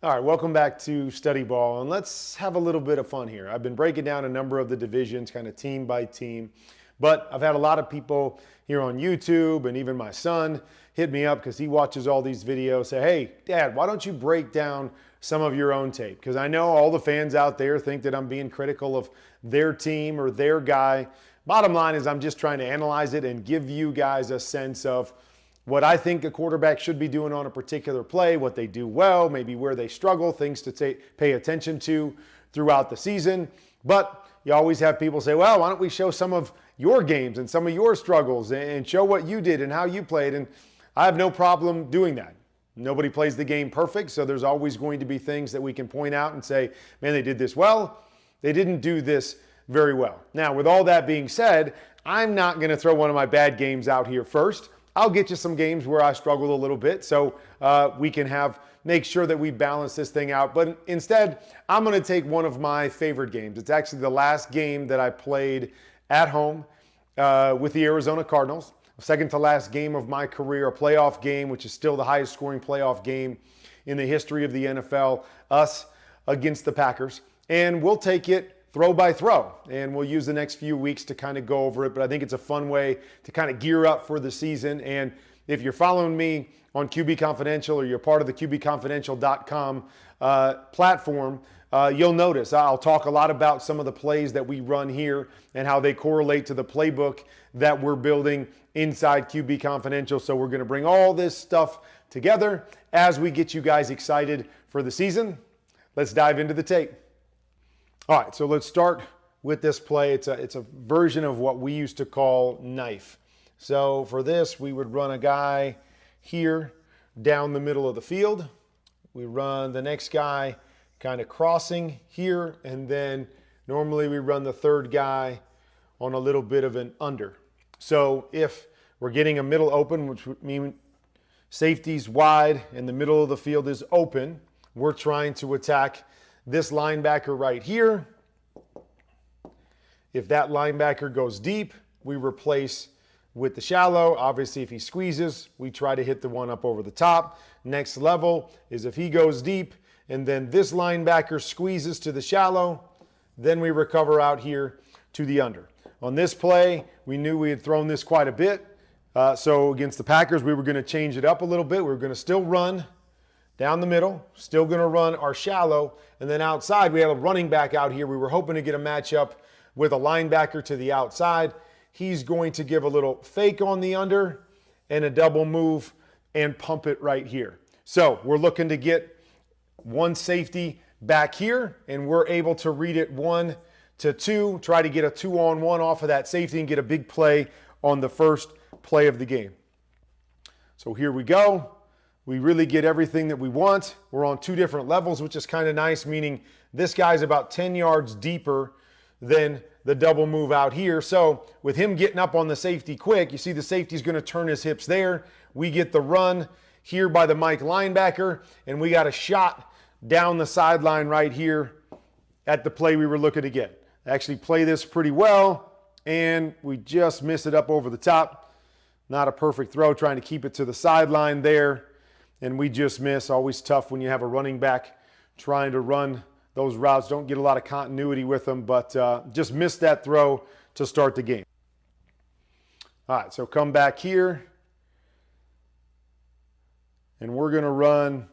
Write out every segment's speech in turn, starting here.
All right, welcome back to StudyBall, and let's have a little bit of fun here. I've been breaking down a number of the divisions, kind of team by team, but I've had a lot of people here on YouTube, and even my son hit me up because he watches all these videos, say, hey, Dad, why don't you break down some of your own tape? Because I know all the fans out there think that I'm being critical of their team or their guy. Bottom line is I'm just trying to analyze it and give you guys a sense of what I think a quarterback should be doing on a particular play, what they do well, maybe where they struggle, things to pay attention to throughout the season. But you always have people say, well, why don't we show some of your games and some of your struggles and show what you did and how you played? And I have no problem doing that. Nobody plays the game perfect, so there's always going to be things that we can point out and say, man, they did this well. They didn't do this very well. Now, with all that being said, I'm not going to throw one of my bad games out here first. I'll get you some games where I struggled a little bit so we can make sure that we balance this thing out. But instead, I'm going to take one of my favorite games. It's actually the last game that I played at home with the Arizona Cardinals. Second to last game of my career, a playoff game, which is still the highest scoring playoff game in the history of the NFL, us against the Packers. And we'll take it throw by throw, and we'll use the next few weeks to kind of go over it, but I think it's a fun way to kind of gear up for the season. And if you're following me on QBConfidential or you're part of the QBConfidential.com platform, you'll notice I'll talk a lot about some of the plays that we run here and how they correlate to the playbook that we're building inside QBConfidential. So we're going to bring all this stuff together as we get you guys excited for the season. Let's dive into the tape. All right, so let's start with this play. It's a version of what we used to call knife. So for this, we would run a guy here down the middle of the field. We run the next guy kind of crossing here, and then normally we run the third guy on a little bit of an under. So if we're getting a middle open, which would mean safety's wide and the middle of the field is open, we're trying to attack this linebacker right here. If that linebacker goes deep, we replace with the shallow. Obviously, if he squeezes, we try to hit the one up over the top. Next level is if he goes deep and then this linebacker squeezes to the shallow, then we recover out here to the under. On this play, we knew we had thrown this quite a bit. So against the Packers, we were going to change it up a little bit. We were going to still run down the middle, still going to run our shallow, and then outside we have a running back out here. We were hoping to get a matchup with a linebacker to the outside. He's going to give a little fake on the under and a double move and pump it right here. So we're looking to get one safety back here, and we're able to read it 1 to 2, try to get a 2-on-1 off of that safety and get a big play on the first play of the game. So here we go. We really get everything that we want. We're on two different levels, which is kind of nice, meaning this guy's about 10 yards deeper than the double move out here. So with him getting up on the safety quick, you see the safety's going to turn his hips there. We get the run here by the Mike linebacker, and we got a shot down the sideline right here at the play we were looking to get. Actually play this pretty well, and we just miss it up over the top. Not a perfect throw, trying to keep it to the sideline there. And we just miss. Always tough when you have a running back trying to run those routes. Don't get a lot of continuity with them, but just missed that throw to start the game. All right, so come back here. And we're going to run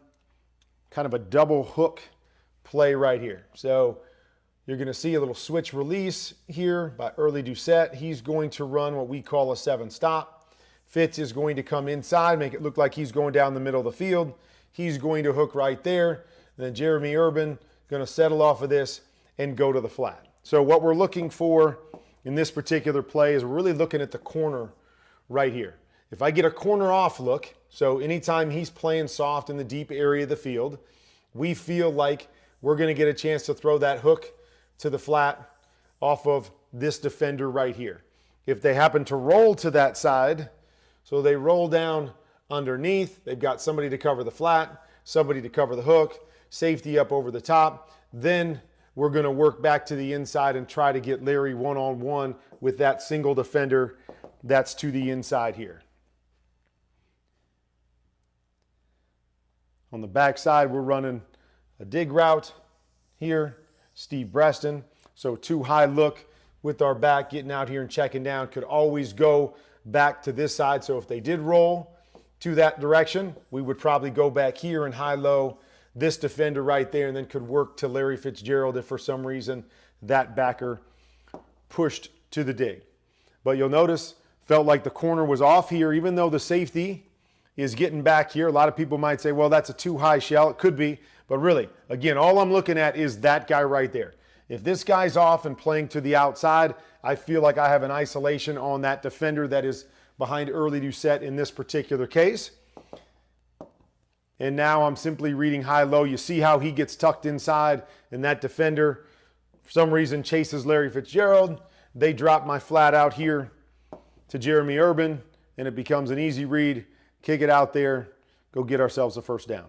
kind of a double hook play right here. So you're going to see a little switch release here by Early Doucette. He's going to run what we call a 7-stop. Fitz is going to come inside, make it look like he's going down the middle of the field. He's going to hook right there. And then Jeremy Urban going to settle off of this and go to the flat. So what we're looking for in this particular play is we're really looking at the corner right here. If I get a corner off look, so anytime he's playing soft in the deep area of the field, we feel like we're going to get a chance to throw that hook to the flat off of this defender right here. If they happen to roll to that side, so they roll down underneath, they've got somebody to cover the flat, somebody to cover the hook, safety up over the top, then we're going to work back to the inside and try to get Larry one-on-one with that single defender that's to the inside here. On the backside, we're running a dig route here, Steve Breston. So too high look with our back, getting out here and checking down. Could always go back to this side. So if they did roll to that direction, we would probably go back here and high-low this defender right there, and then could work to Larry Fitzgerald if for some reason that backer pushed to the dig. But you'll notice, felt like the corner was off here, even though the safety is getting back here. A lot of people might say, well, that's a too high shell. It could be, but really, again, all I'm looking at is that guy right there. If this guy's off and playing to the outside, I feel like I have an isolation on that defender that is behind early Doucette in this particular case. And now I'm simply reading high-low. You see how he gets tucked inside, and that defender, for some reason, chases Larry Fitzgerald. They drop my flat out here to Jeremy Urban, and it becomes an easy read. Kick it out there, go get ourselves a first down.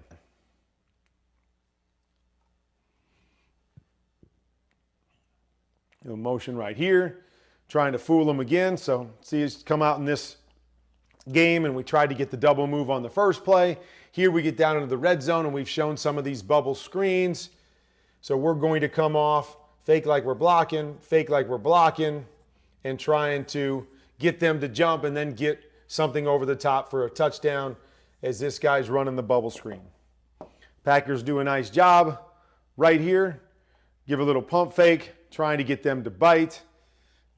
Motion right here, trying to fool him again. So see us come out in this game, and we tried to get the double move on the first play. Here we get down into the red zone, and we've shown some of these bubble screens. So we're going to come off, fake like we're blocking, and trying to get them to jump and then get something over the top for a touchdown as this guy's running the bubble screen. Packers do a nice job right here. Give a little pump fake, trying to get them to bite.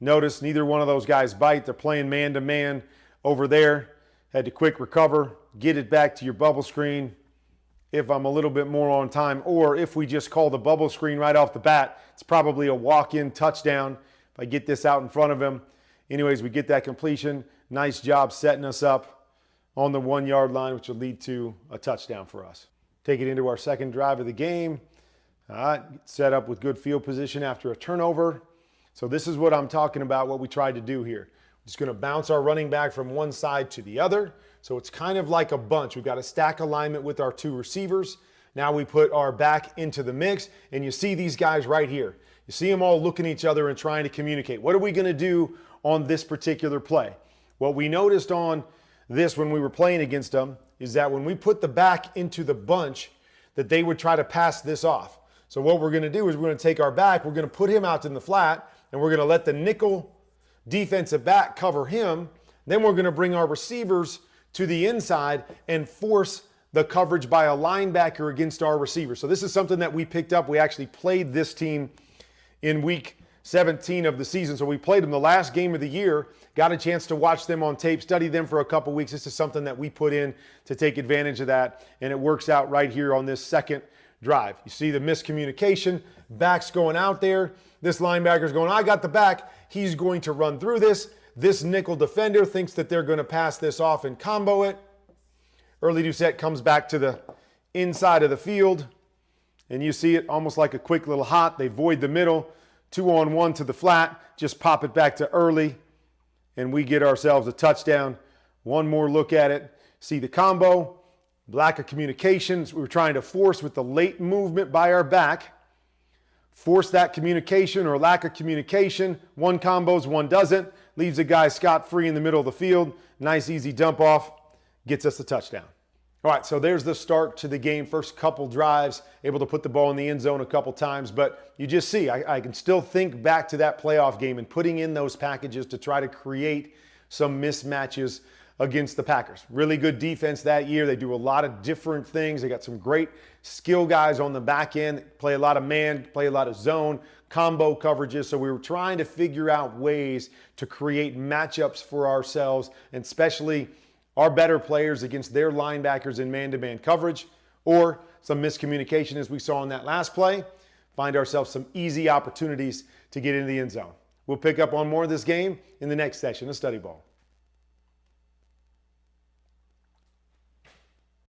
Notice neither one of those guys bite. They're playing man-to-man over there. Had to quick recover, get it back to your bubble screen if I'm a little bit more on time, or if we just call the bubble screen right off the bat, it's probably a walk-in touchdown if I get this out in front of him. Anyways, we get that completion. Nice job setting us up on the 1 yard line, which will lead to a touchdown for us. Take it into our second drive of the game. Set up with good field position after a turnover. So this is what I'm talking about, what we tried to do here. We're just going to bounce our running back from one side to the other. So it's kind of like a bunch. We've got a stack alignment with our two receivers. Now we put our back into the mix, and you see these guys right here. You see them all looking at each other and trying to communicate. What are we going to do on this particular play? What we noticed on this when we were playing against them is that when we put the back into the bunch, that they would try to pass this off. So what we're going to do is we're going to take our back, we're going to put him out in the flat, and we're going to let the nickel defensive back cover him. Then we're going to bring our receivers to the inside and force the coverage by a linebacker against our receiver. So this is something that we picked up. We actually played this team in week 17 of the season. So we played them the last game of the year, got a chance to watch them on tape, study them for a couple weeks. This is something that we put in to take advantage of that, and it works out right here on this second drive. You see the miscommunication, back's going out there. This linebacker's going, I got the back. He's going to run through this. This nickel defender thinks that they're going to pass this off and combo it. Early Doucette comes back to the inside of the field, and you see it almost like a quick little hot. They void the middle, 2-on-1 to the flat, just pop it back to Early, and we get ourselves a touchdown. One more look at it. See the combo, lack of communications. We were trying to force with the late movement by our back. Force that communication or lack of communication. One combos, one doesn't. Leaves a guy scot-free in the middle of the field. Nice, easy dump off. Gets us the touchdown. All right, so there's the start to the game. First couple drives, able to put the ball in the end zone a couple times. But you just see, I can still think back to that playoff game and putting in those packages to try to create some mismatches against the Packers. Really good defense that year. They do a lot of different things. They got some great skill guys on the back end, play a lot of man, play a lot of zone, combo coverages. So we were trying to figure out ways to create matchups for ourselves, and especially our better players against their linebackers in man-to-man coverage, or some miscommunication as we saw in that last play. Find ourselves some easy opportunities to get into the end zone. We'll pick up on more of this game in the next session of Study Ball.